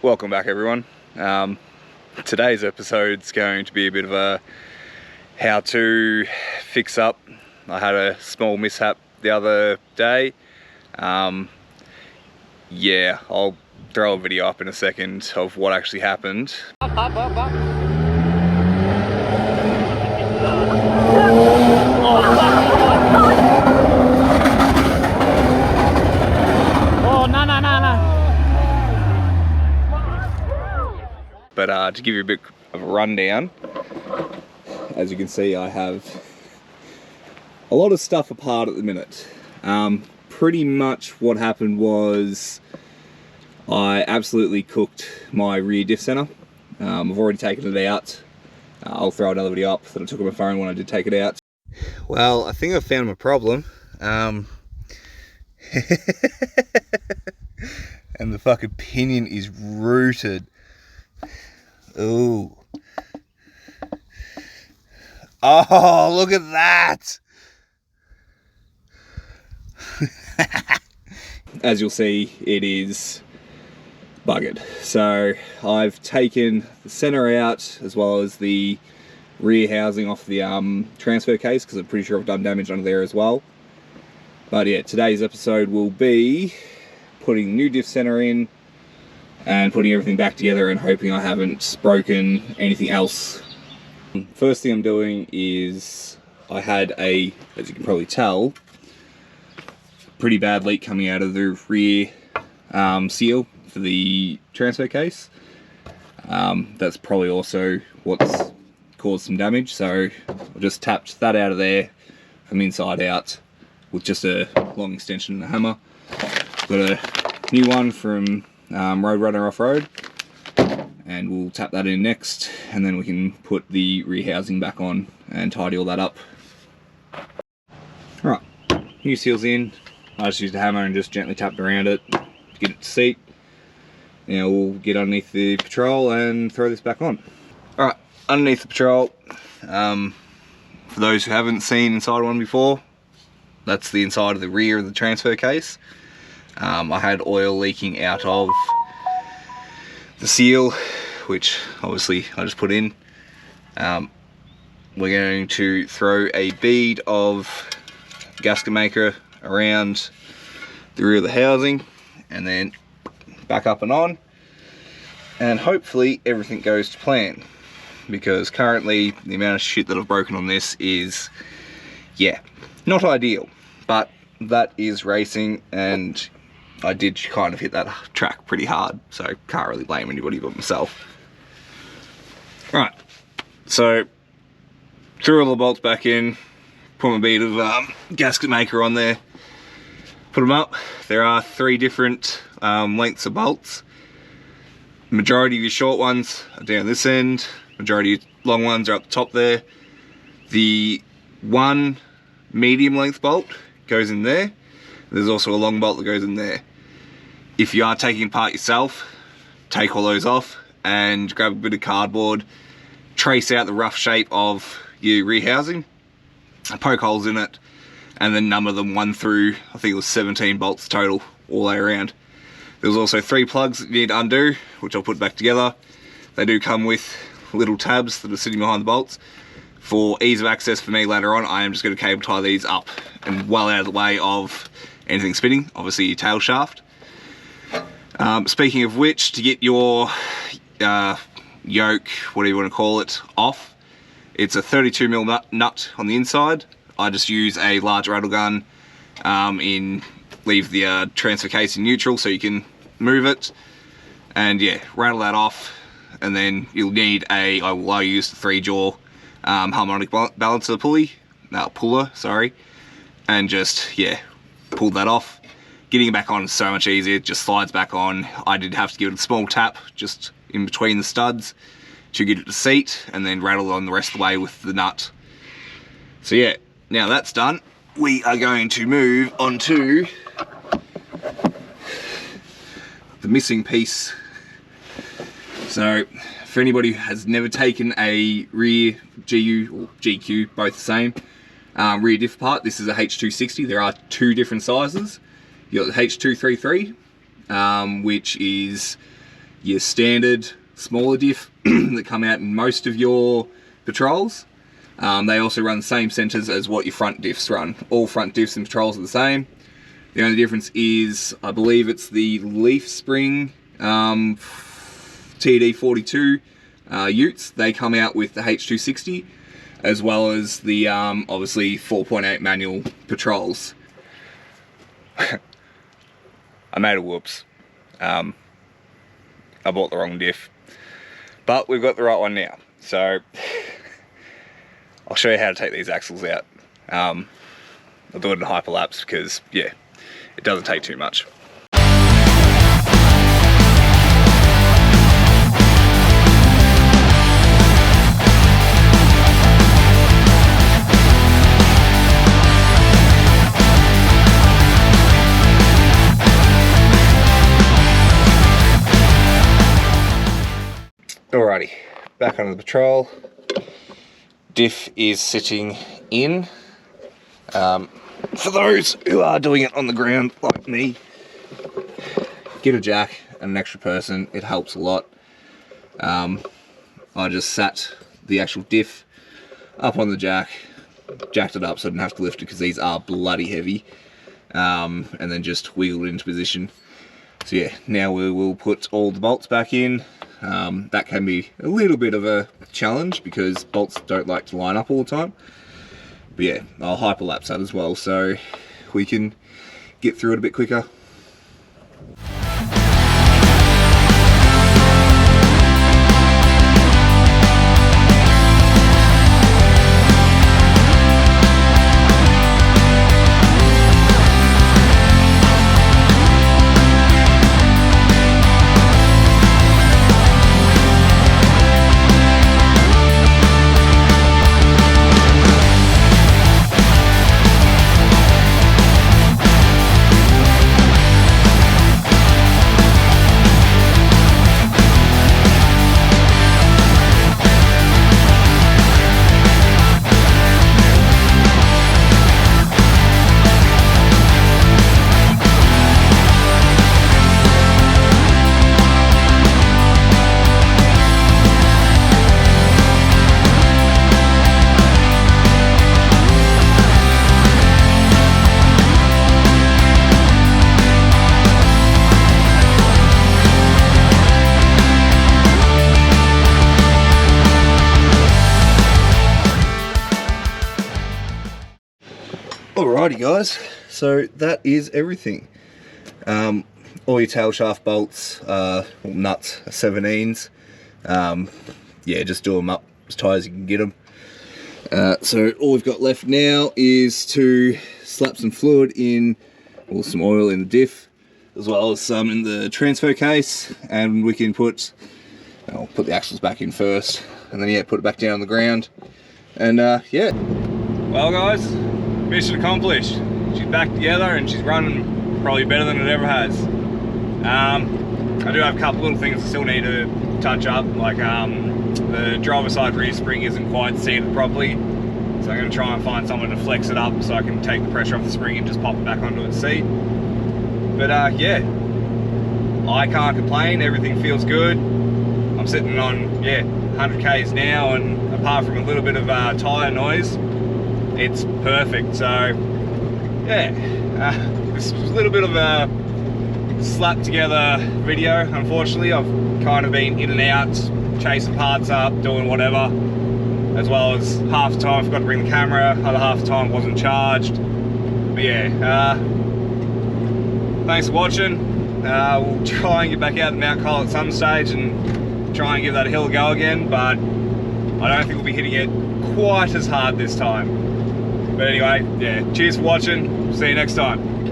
Welcome back, everyone. Today's episode's going to be a bit of a how to fix up. I had a small mishap the other day. Yeah, I'll throw a video up in a second of what actually happened. But to give you a bit of a rundown, as you can see, I have a lot of stuff apart at the minute. Pretty much what happened was I absolutely cooked my rear diff center. I've already taken it out. I'll throw another video up that I took on my phone when I did take it out. Well, I think I found my problem. And the fucking pinion is rooted. Ooh. Oh, look at that! As you'll see, it is buggered. So I've taken the center out as well as the rear housing off the transfer case, because I'm pretty sure I've done damage under there as well. But yeah, today's episode will be putting new diff center in and putting everything back together and hoping I haven't broken anything else. First thing I'm doing is I had a, as you can probably tell, pretty bad leak coming out of the rear seal for the transfer case. That's probably also what's caused some damage, so I just tapped that out of there from inside out with just a long extension and a hammer. Got a new one from Roadrunner Off-Road, and we'll tap that in next, and then we can put the rear housing back on and tidy all that up. Alright, new seal's in. I just used a hammer and just gently tapped around it to get it to seat. Now we'll get underneath the patrol and throw this back on. Alright, underneath the patrol, for those who haven't seen inside one before, that's the inside of the rear of the transfer case. I had oil leaking out of the seal, which obviously I just put in. We're going to throw a bead of gasket maker around the rear of the housing and then back up and on, and hopefully everything goes to plan, because currently the amount of shit that I've broken on this is, yeah, not ideal, but that is racing, and I did kind of hit that track pretty hard, so can't really blame anybody but myself. Right, so threw all the bolts back in, put my bead of gasket maker on there, put them up. There are 3 different lengths of bolts. Majority of your short ones are down this end, majority of long ones are up the top there. The one medium length bolt goes in there. There's also a long bolt that goes in there. If you are taking apart yourself, take all those off and grab a bit of cardboard, trace out the rough shape of your rear housing, poke holes in it, and then number them 1 through, I think it was 17 bolts total all the way around. There's also 3 plugs that you need to undo, which I'll put back together. They do come with little tabs that are sitting behind the bolts. For ease of access for me later on, I am just going to cable tie these up and well out of the way of anything spinning, obviously your tail shaft. Speaking of which, to get your yoke, whatever you want to call it, off, it's a 32mm nut on the inside. I just use a large rattle gun leave the transfer case in neutral so you can move it, and yeah, rattle that off, and then you'll need I use the 3-jaw harmonic balancer puller, sorry, and just, yeah, pull that off. Getting it back on is so much easier, it just slides back on. I did have to give it a small tap just in between the studs to get it to seat, and then rattle on the rest of the way with the nut. So yeah, now that's done, we are going to move on to the missing piece. So for anybody who has never taken a rear GU or GQ, both the same, rear diff part, this is a H260. There are 2 different sizes. You got the H233, which is your standard smaller diff that come out in most of your patrols. They also run the same centers as what your front diffs run. All front diffs and patrols are the same. The only difference is, I believe it's the leaf spring TD42 utes. They come out with the H260, as well as the obviously 4.8 manual patrols. I made a whoops. I bought the wrong diff, but we've got the right one now. So I'll show you how to take these axles out. I'll do it in hyperlapse because, yeah, it doesn't take too much. Alrighty, back onto the patrol. Diff is sitting in. For those who are doing it on the ground like me, get a jack and an extra person, it helps a lot. I just sat the actual diff up on the jack, jacked it up so I didn't have to lift it because these are bloody heavy, and then just wiggled it into position. So yeah, now we will put all the bolts back in. That can be a little bit of a challenge because bolts don't like to line up all the time. But yeah, I'll hyperlapse that as well so we can get through it a bit quicker. Alrighty guys, so that is everything. All your tail shaft bolts, nuts, 17s. Yeah, just do them up as tight as you can get them. So all we've got left now is to slap some fluid in, or some oil in the diff, as well as some in the transfer case, and we can put, I'll put the axles back in first, and then yeah, put it back down on the ground, and yeah. Well guys, mission accomplished. She's back together and she's running probably better than it ever has. I do have a couple little things I still need to touch up, like the driver side rear spring isn't quite seated properly, so I'm going to try and find someone to flex it up so I can take the pressure off the spring and just pop it back onto its seat. But yeah, I can't complain, everything feels good. I'm sitting on, yeah, 100 k's now, and apart from a little bit of tyre noise, it's perfect. So yeah, this was a little bit of a slap together video. Unfortunately, I've kind of been in and out, chasing parts up, doing whatever, as well as half the time I forgot to bring the camera, other half the time wasn't charged. But yeah, thanks for watching. We'll try and get back out to Mount Cole at some stage and try and give that a hill a go again, but I don't think we'll be hitting it quite as hard this time. But anyway, yeah, cheers for watching. See you next time.